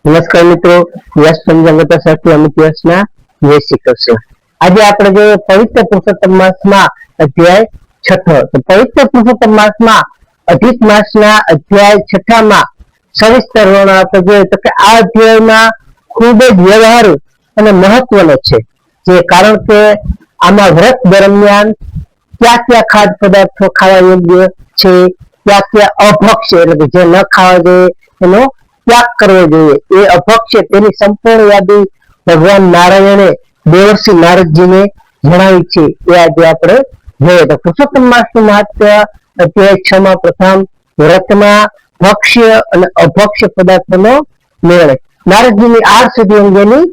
નમસ્કાર મિત્રો, વ્યાસ પંચાંગતા સાથે અમિત વ્યાસના જય શ્રી કૃષ્ણ. આજે આપણે જોઈએ પવિત્ર પુરુષોત્તમ માસમાં અધ્યાય 6. તો પવિત્ર પુરુષોત્તમ માસમાં અધિક માસના અધ્યાય 6માં સવિસ્તર વર્ણન આપણે જોઈએ તો કે આ અધ્યાયમાં ખૂબ જ વ્યવહારુ અને મહત્વનો છે. જે કારણ કે આમાં વ્રત દરમિયાન ક્યાં ક્યાં ખાદ્ય પદાર્થો ખાવા યોગ્ય છે, ક્યાં ક્યાં અભક્ષ્ય એટલે કે જે ન ખાવા જોઈએ એનો ત્યાગ કરવો જોઈએ, એ અભક્ષ્ય તેની સંપૂર્ણ યાદી ભગવાન નારાયણે દેવર્ષિ નારદજીને જણાવી છે. એ આજે આપણે જોઈએ તો પુરુષોત્તમ માસનું મહાત્મ્ય અધ્યાય 6માં પ્રથમ વ્રતમાં ભક્ષ્ય અને અભક્ષ્ય પદાર્થોનો નિર્ણય, નારદજીની 8 સુધી અંગેની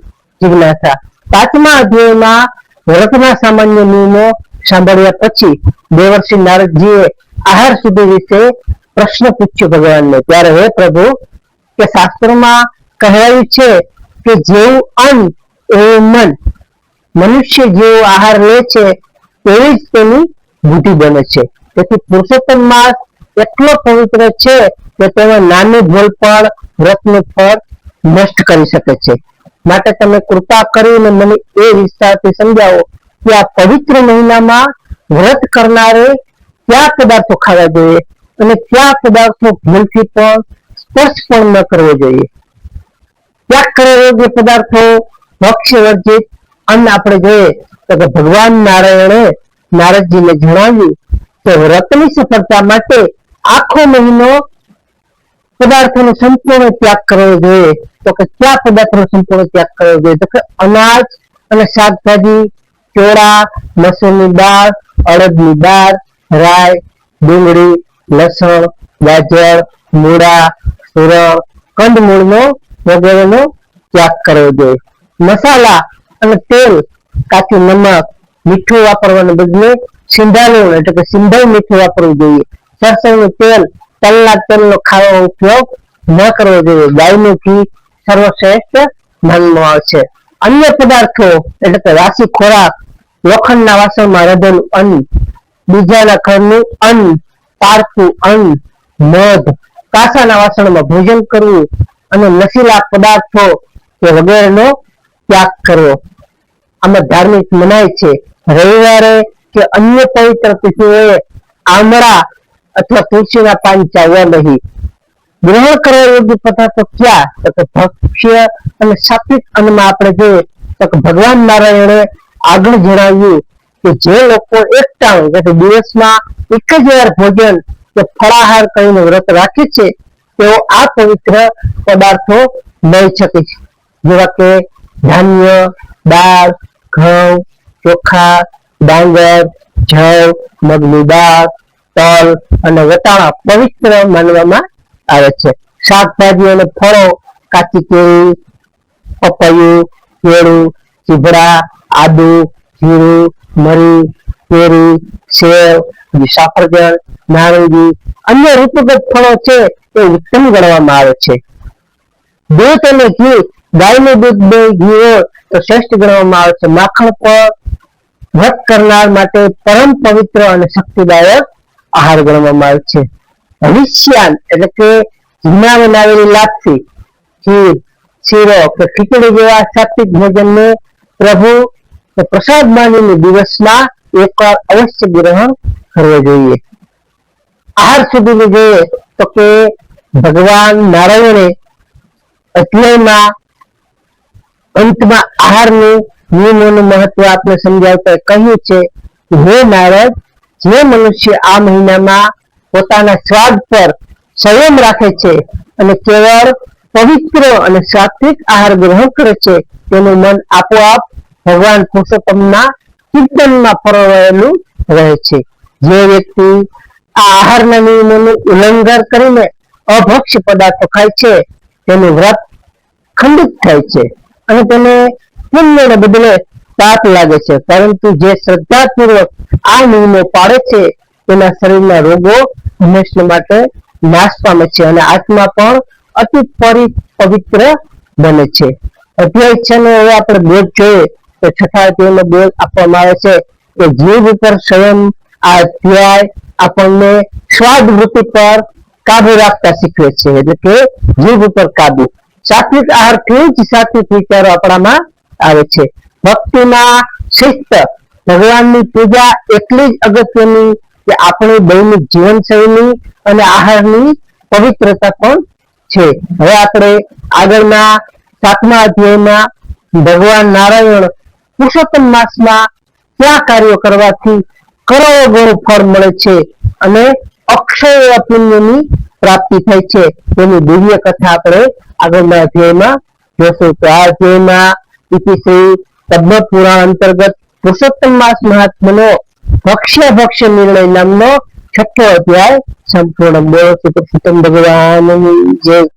જિજ્ઞાસા. 5મા અધ્યાયમાં વ્રતના સામાન્ય નિયમો સાંભળ્યા પછી દેવર્ષિ નારદજીએ આહાર શુદ્ધિ વિશે પ્રશ્ન પૂછ્યો ભગવાનને. ત્યારે હે પ્રભુ, કે શાસ્ત્રોમાં કહેવાયું છે કે જેવું અન્ન એવું મન, મનુષ્ય જેવો આહાર લે છે તેવી જ તેની બુદ્ધિ બને છે. તેથી પુરુષોત્તમ માસ એટલો પવિત્ર છે કે તેમાં નાની ભૂલ પણ વ્રતનું ફળ નષ્ટ કરી શકે છે. માટે તમે કૃપા કરીને મને એ વિસ્તારથી સમજાવો કે આ પવિત્ર મહિનામાં વ્રત કરનારે કયા પદાર્થો ખાવા જોઈએ અને કયા પદાર્થો ભૂલથી પણ સ્પર્શ પણ ન કરવો જોઈએ. ત્યાગ કરવા યોગ્ય પદાર્થો ભક્ષ્ય વર્જિત અન્ન આપણે જોઈએ તો કે ભગવાન નારાયણે નારદજીને જણાવ્યું કે વ્રતની સફળતા માટે આખો મહિનો પદાર્થોનો સંપૂર્ણ ત્યાગ કરવો જોઈએ. તો કે કયા પદાર્થોનો સંપૂર્ણ ત્યાગ કરવો જોઈએ તો કે અનાજ અને શાકભાજી, ચોળા, મસૂરની દાળ, અડદની દાળ, રાઈ, ડુંગળી, લસણ, ગાજર, મૂળા, સુરણ, કંદમૂળનો વગેરેનો ત્યાગ કરવો જોઈએ. મસાલા અને તેલ, કાચું નમક, મીઠું વાપરવાને બદલે સિંધાલું એટલે કે સિંધવ મીઠું વાપરવું જોઈએ. સરસવનું તેલ, તલના તેલનો ખાવાનો ઉપયોગ ન કરવો જોઈએ. ગાયનું ઘી સર્વશ્રેષ્ઠ માનવામાં આવે છે. અન્ય પદાર્થો એટલે કે વાસી ખોરાક, લોખંડના વાસણમાં રહેલું અન્ન, બીજાના ઘરનું અન્ન, પારકું અન્ન, મધ, કાસાના વાસણમાં ભોજન કરવું અને નશીલા પદાર્થો કે વગેરેનો ત્યાગ કરવો. આમાં ધાર્મિક મનાય છે. રવિવારે કે અન્ય પવિત્ર તિથિઓએ આમળા અથવા તુલસીના પાન ચાવવા નહીં. ગ્રહણ કરવા યોગ્ય પદાર્થો ક્યાં તો કે ભક્ષ્ય અને સાત્વિક અન્નમાં આપણે જોઈએ તો કે ભગવાન નારાયણે આગળ જણાવ્યું કે જે લોકો એક ટાણું એટલે દિવસમાં એક જ વાર ભોજન કે ફળાહાર કરીને વ્રત રાખે છે તેઓ આ પવિત્ર પદાર્થો લઈ શકે છે, જેવા કે ધાન્ય, દાળ, ઘઉં, ચોખા, ડાંગર, જવ, મગની દાળ, તલ અને વટાણા પવિત્ર માનવામાં આવે છે. શાકભાજી અને ફળો, કાચી કેરી, પપૈયું, કેળું, ચીભડા, આદુ, જીરું, મરી, કેરી, સેવ, સફરજન, નારંગી, અન્ય ઋતુગત ફળો છે એ ઉત્તમ ગણવામાં આવે છે. દૂધ અને ઘી, ગાયનું દૂધ, દહીં, ઘી હોય તો શ્રેષ્ઠ ગણવામાં આવે છે. માખણ પર વ્રત કરનાર માટે પરમ પવિત્ર અને શક્તિદાયક આહાર ગણવામાં આવે છે. હવિષ્યાન એટલે કે ઘીમાં બનાવેલી લાપસી, ખીર, શીરો કે ખીચડી જેવા સાત્વિક ભોજનને પ્રભુ પ્રસાદ માનીને દિવસમાં એકવાર અવશ્ય ગ્રહણ કરવો જોઈએ. આહાર સુધી જોઈએ તો કે ભગવાન નારાયણે અધ્યાયમાં અંતમાં આહારની નિયમોનું મહત્વ આપણે સમજાવતા કહ્યું છે કે હે નારદ, જે મનુષ્ય આ મહિનામાં પોતાના સ્વાદ પર સંયમ રાખે છે અને કેવળ પવિત્ર અને સાત્વિક આહાર ગ્રહણ કરે છે તેનું મન આપોઆપ ભગવાન પુરુષોત્તમના ચિંતનમાં પરોવાયેલું રહે છે. જે વ્યક્તિ આ આહારના નિયમોનું ઉલ્લંઘન કરીને અભક્ષ્ય પદાર્થો ખાય છે તેનું વ્રત ખંડિત થાય છે અને તેને પુણ્યને બદલે પાપ લાગે છે. પરંતુ જે શ્રદ્ધાપૂર્વક આ નિયમો પાળે છે તેના શરીરના રોગો હંમેશા માટે નાશ પામે છે અને આત્મા પણ અતિ પવિત્ર બને છે. અધ્યાય 6 નો હવે આપણે બોધ જોઈએ તો 6થા અધ્યાયનો બોધ આપવામાં આવે છે કે જીભ ઉપર સંયમ. આ અધ્યાય આપણને સ્વાદ વૃત્તિ પર કાબુ રાખતા શીખવે છે, એટલે કે જીભ ઉપર કાબુ. સાત્વિક આહારથી જ સાત્વિક વિચારો આપણામાં આવે છે. ભક્તિમાં શિસ્ત, ભગવાનની પૂજા એટલી જ અગત્યની કે આપણી દૈનિક જીવનશૈલી અને આહારની પવિત્રતા પણ છે. હવે આપણે આગળના 7મા અધ્યાયમાં ભગવાન નારાયણ પુરુષોત્તમ માસમાં કયા કાર્યો કરવાથી કરોડો ગણું ફળ મળે છે અને અક્ષય એવા પુણ્યની પ્રાપ્તિ થાય છે તેની દિવ્ય કથા આપણે આગળના અધ્યાયમાં જોશું. તો આ અધ્યાયમાં ઇતિશ્રી પદ્મ પુરાણ અંતર્ગત પુરુષોત્તમ માસ મહાત્મ્યનો ભક્ષ્ય નિર્ણય નામનો 6થો અધ્યાય સંપૂર્ણ. બોલો શ્રી પુરુષોત્તમ ભગવાનની જય.